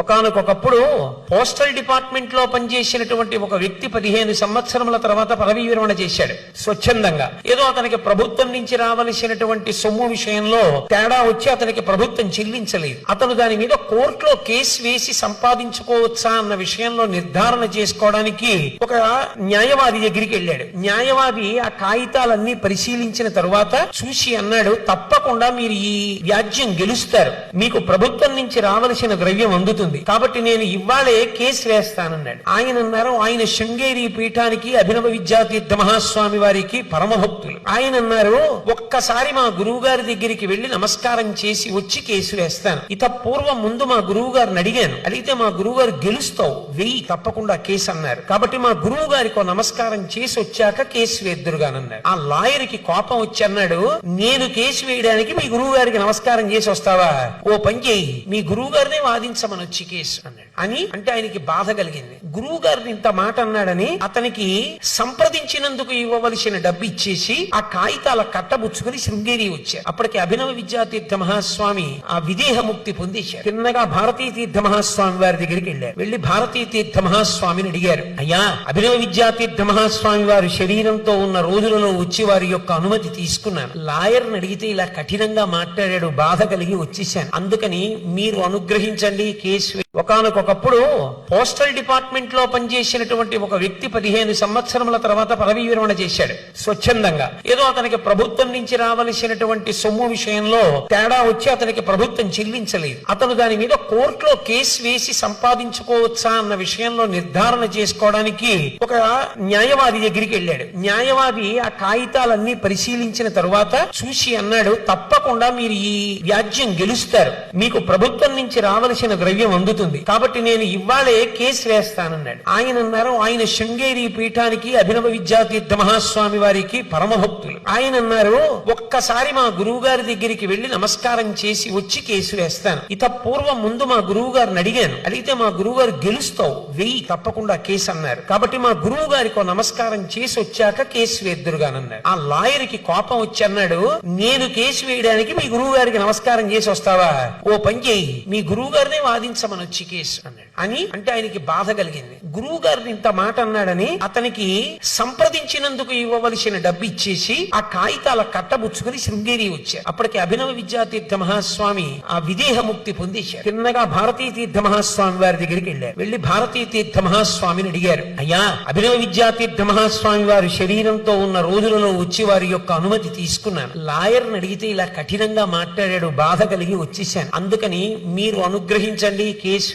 ఒకానొకప్పుడు postal department లో పనిచేసినటువంటి ఒక వ్యక్తి 15 సంవత్సరముల తర్వాత పదవీ విరమణ చేశాడు స్వచ్ఛందంగా. ఏదో అతనికి ప్రభుత్వం నుంచి రావలసినటువంటి సొమ్ము విషయంలో తేడా వచ్చి అతనికి ప్రభుత్వం చెల్లించలేదు. అతను దాని మీద కోర్టులో కేసు వేసి సంపాదించుకోవచ్చా అన్న విషయంలో నిర్ధారణ చేసుకోవడానికి ఒక న్యాయవాది దగ్గరికి వెళ్ళాడు. న్యాయవాది ఆ కాగితాలన్నీ పరిశీలించిన తరువాత చూసి అన్నాడు, తప్పకుండా మీరు ఈ వ్యాజ్యం గెలుస్తారు, మీకు ప్రభుత్వం నుంచి రావలసిన ద్రవ్యం అందుతుంది, కాబట్టి నేను ఇవాళే కేసు వేస్తానన్నాడు. ఆయన అన్నారు, ఆయన శృంగేరి పీఠానికి అభినవ విద్యాతీర్థ మహాస్వామి వారికి పరమభక్తులు. ఆయన అన్నారు, ఒక్కసారి మా గురువు గారి దగ్గరికి వెళ్లి నమస్కారం చేసి వచ్చి కేసు వేస్తాను. ఇత పూర్వం ముందు మా గురువు గారిని అడిగాను, అడిగితే మా గురువు గారు గెలుస్తావు, వెయ్యి తప్పకుండా కేసు అన్నారు. కాబట్టి మా గురువు గారికి నమస్కారం చేసి వచ్చాక కేసు వేద్దురుగానన్నాడు. ఆ లాయర్ కి కోపం వచ్చి అన్నాడు, నేను కేసు వేయడానికి మీ గురువు గారికి నమస్కారం చేసి వస్తావా? ఓ పని చేయి, మీ గురువు గారినే వాదించమని వచ్చి కేసు అన్నాడు. అంటే ఆయనకి బాధ కలిగింది. గురువు గారిని ఇంత మాట అన్నాడని అతనికి సంప్రదించినందుకు ఇవ్వవలసిన డబ్బు ఇచ్చేసి ఆ కాగితాల కట్టబుచ్చుకుని శృంగేరి వచ్చారు. అప్పటికి అభినవ విద్యాతీర్థ మహాస్వామి ఆ విదేహ ముక్తి పొందేశారు. చిన్నగా భారతీ తీర్థ మహాస్వామి వారి దగ్గరికి వెళ్ళారు. వెళ్లి భారతీ తీర్థ మహాస్వామిని అడిగారు, అయ్యా, అభినవ విద్యాతీర్థ మహాస్వామి వారు శరీరంతో ఉన్న రోజులలో వచ్చి వారి యొక్క అనుమతి తీసుకున్నాను. లాయర్ని అడిగితే ఇలా కఠినంగా మాట్లాడాడు, బాధ కలిగి వచ్చేసాను, అందుకని మీరు అనుగ్రహించండి కేసు. ఒకానొకప్పుడు పోస్టల్ డిపార్ట్మెంట్ లో పనిచేసినటువంటి ఒక వ్యక్తి 15 సంవత్సరముల తర్వాత పదవీ విరమణ చేశాడు స్వచ్ఛందంగా. ఏదో అతనికి ప్రభుత్వం నుంచి రావలసినటువంటి సొమ్ము విషయంలో తేడా వచ్చి అతనికి ప్రభుత్వం చెల్లించలేదు. అతను దాని మీద కోర్టులో కేసు వేసి సంపాదించుకోవచ్చా అన్న విషయంలో నిర్ధారణ చేసుకోవడానికి ఒక న్యాయవాది దగ్గరికి వెళ్ళాడు. న్యాయవాది ఆ కాగితాలన్నీ పరిశీలించిన తరువాత చూసి అన్నాడు, తప్పకుండా మీరు ఈ వ్యాజ్యం గెలుస్తారు, మీకు ప్రభుత్వం నుంచి రావలసిన ద్రవ్యం అందుతుంది, కాబట్టి నేను ఇవాళే కేసు వేస్తానన్నాడు. ఆయన అన్నారు, ఆయన శృంగేరి పీఠానికి అభినవ విద్యాతీర్థ మహాస్వామి వారికి పరమభక్తులు. ఆయన అన్నారు, ఒక్కసారి మా గురువు గారి దగ్గరికి వెళ్లి నమస్కారం చేసి వచ్చి కేసు వేస్తాను. ఇత పూర్వం ముందు మా గురువు గారిని అడిగాను, అడిగితే మా గురువు గారు గెలుస్తావు, వెయ్యి తప్పకుండా కేసు అన్నారు. కాబట్టి మా గురువు గారికి నమస్కారం చేసి వచ్చాక కేసు వేద్దురుగానన్నాడు. ఆ లాయర్ కి కోపం వచ్చి అన్నాడు, నేను కేసు వేయడానికి మీ గురువు గారికి నమస్కారం చేసి వస్తావా? ఓ పని చేయి, మీ గురువు గారినే వాదించమని వచ్చి కేసు అన్నాడు. అంటే ఆయనకి బాధ కలిగింది. గురువు గారిని ఇంత మాట అన్నాడని అతనికి సంప్రదించినందుకు ఇవ్వవలసిన డబ్బు ఇచ్చేసి ఆ కాగితాల కట్టబుచ్చుకుని శృంగేరి వచ్చారు. అప్పటికి అభినవ విద్యాతీర్థ మహాస్వామి ఆ విదేహ ముక్తి పొందేశారు. చిన్నగా భారతీ తీర్థ మహాస్వామి వారి దగ్గరికి వెళ్ళారు. వెళ్లి భారతీ తీర్థ మహాస్వామిని అడిగారు, అయ్యా, అభినవ విద్యాతీర్థ మహాస్వామి వారు శరీరంతో ఉన్న రోజులలో వచ్చి వారి యొక్క అనుమతి తీసుకున్నాను. లాయర్ని అడిగితే ఇలా కఠినంగా మాట్లాడాడు, బాధ కలిగి వచ్చేసాను, అందుకని మీరు అనుగ్రహించండి కేసు